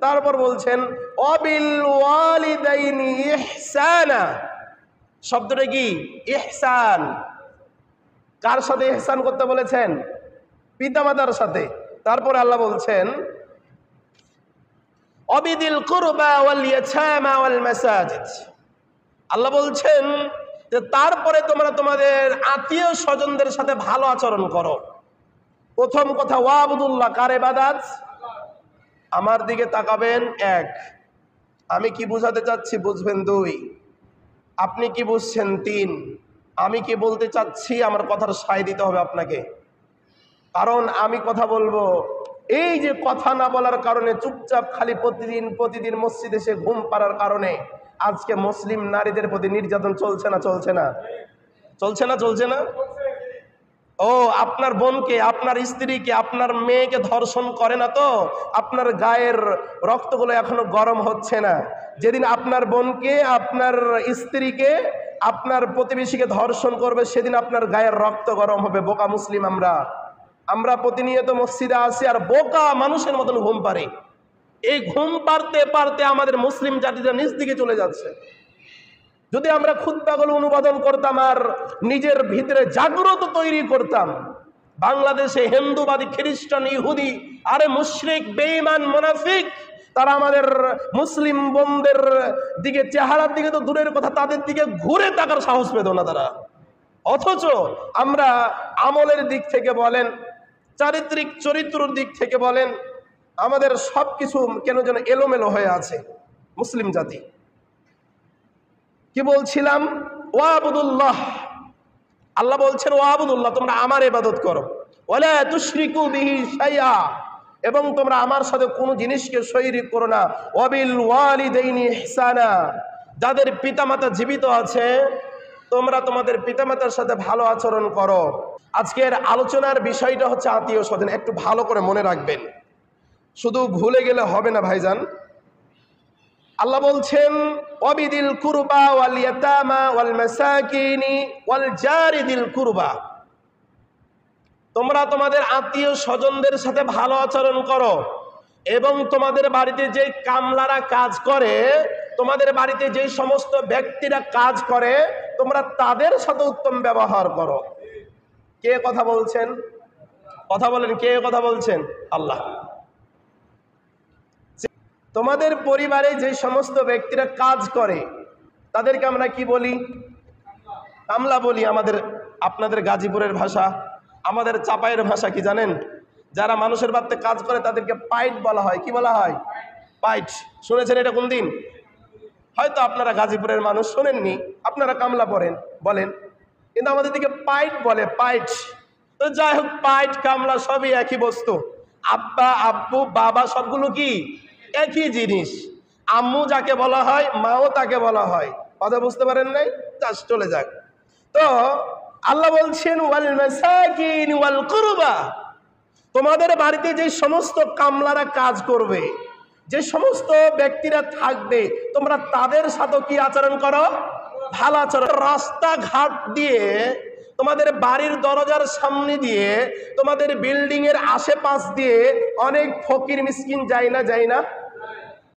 তারপর বলছেন ওয়াবিল ওয়ালিদাইনি ইহসানা। শব্দটা কি? ইহসান। কার সাথে ইহসান করতে বলেছেন? পিতামাতার সাথে। তারপরে আল্লাহ বলছেন অবিদিল কুরবা ওয়াল ইয়াতামা ওয়াল মাসাজিদ। আল্লাহ বলছেন যে তারপরে তোমরা তোমাদের আত্মীয় স্বজনদের সাথে ভালো আচরণ করো। প্রথম কথা ওয়াবুদুল্লাহ, কার ইবাদত? আমার দিকে তাকাবেন, এক। আমি কি বুঝাতে চাচ্ছি বুঝবেন, দুই। আপনি কি বুঝছেন, তিন। আমি কি বলতে চাচ্ছি আমার কথার সায় দিতে হবে আপনাকে, কারণ আমি কথা বলবো। এই যে কথা না বলার কারণে চুপচাপ খালি প্রতিদিন মসজিদে এসে ঘুম পাড়ার কারণে আজকে মুসলিম নারীদের প্রতি নির্যাতন চলছে না? চলছে না? চলছে না? চলছে না? ও, আপনার বোনকে, আপনার স্ত্রীকে, আপনার মেয়েকে ধর্ষণ করে না তো? আপনার গায়ের রক্তগুলো এখনো গরম হচ্ছে না? যেদিন আপনার বোনকে, আপনার স্ত্রীকে, আপনার প্রতিবেশীকে ধর্ষণ করবে সেদিন আপনার গায়ের রক্ত গরম হবে। বোকা মুসলিম আমরা প্রতিনিয়ত মসজিদে আসি আর বোকা মানুষের মতন ঘুম পারি। এই ঘুম পারতে পারতে আমাদের মুসলিম জাতিটা নিচ দিকে চলে যাচ্ছে। যদি আমরা খুতবাগুলো অনুবাদন করতাম আর নিজের ভিতরে জাগ্রত তৈরি করতাম, বাংলাদেশে হিন্দুবাদী, খ্রিস্টান, ইহুদি, আরে মুশরিক, বেঈমান, মুনাফিক, তারা আমাদের মুসলিম বোনদের দিকে, চেহারার দিকে তো দূরের কথা, তাদের দিকে ঘুরে তাকার সাহস পেত না তারা। অথচ আমরা আমলের দিক থেকে বলেন, চরিত্রের দিক থেকে বলেন, আমাদের সবকিছু কেন যেন এলোমেলো হয়ে আছে মুসলিম জাতি। কি বলছিলাম? ওয়াবুদুল্লাহ। আল্লাহ বলছেন ওয়াবুদুল্লাহ, তোমরা আমার ইবাদত করো। ওয়ালা তুশরিকু বিহি শাইআ, এবং তোমরা আমার সাথে কোনো জিনিসকে শরীক করো না। ওয়াবিল ওয়ালিদাইনি ইহসানা, যাদের পিতামাতা জীবিত আছে তোমরা তোমাদের পিতামাতার সাথে ভালো আচরণ করো। আজকের আলোচনার বিষয়টা হচ্ছে আত্মীয় স্বজন। একটু ভালো করে মনে রাখবেন, শুধু ভুলে গেলে হবে না ভাইজান। আল্লাহ বলছেন ওয়াবিদিল কুরবা ওয়াল ইয়াতামা ওয়াল মাসাকিনি ওয়াল জারিদিল কুরবা, তোমরা তোমাদের আত্মীয় স্বজনদের সাথে ভালো আচরণ করো এবং তোমাদের বাড়িতে যে কামলারা কাজ করে, তোমাদের বাড়িতে যে সমস্ত ব্যক্তিরা কাজ করে, তোমরা তাদের সাথে উত্তম ব্যবহার করো। কে কথা বলছেন? কথা বলেন, কে কথা বলছেন? আল্লাহ। তোমাদের পরিবারে যে সমস্ত ব্যক্তিরা কাজ করে তাদেরকে আমরা কি বলি? কামলা বলি। আপনাদের গাজীপুরের ভাষা, আমাদের চাপাইয়ের ভাষা কি জানেন? যারা মানুষের বাড়িতে কাজ করে তাদেরকে পাইট বলা হয়। কি বলা হয়? পাইট। শুনেছেন এটা কোন দিন? হয়তো আপনারা গাজীপুরের মানুষ, শোনেননি, আপনারা কামলা বলেন, কিন্তু আমাদের দিকে পাইট বলে, পাইট। তো যাই হোক, পাইট কামলা সবই একই বস্তু। আব্বা, আব্বু, বাবা সবগুলো কি একই জিনিস। আম্মু যাকে বলা হয়, মাও তাকে বলা হয়। কথা বুঝতে পারেন নাই? জাস্ট চলে যাক। তো আল্লাহ বলছেন ওয়াল মাসাকিন ওয়াল কুরবা, তোমাদের বাড়িতে যে সমস্ত কামলারা কাজ করবে, যে সমস্ত ব্যক্তিরা থাকবে, তোমরা তাদের সাথে কি আচরণ করো? ভালো আচরণ। রাস্তাঘাট দিয়ে, তোমাদের বাড়ির দরজার সামনে দিয়ে, তোমাদের বিল্ডিং এর আশেপাশ দিয়ে অনেক ফকির মিসকিন যায় না?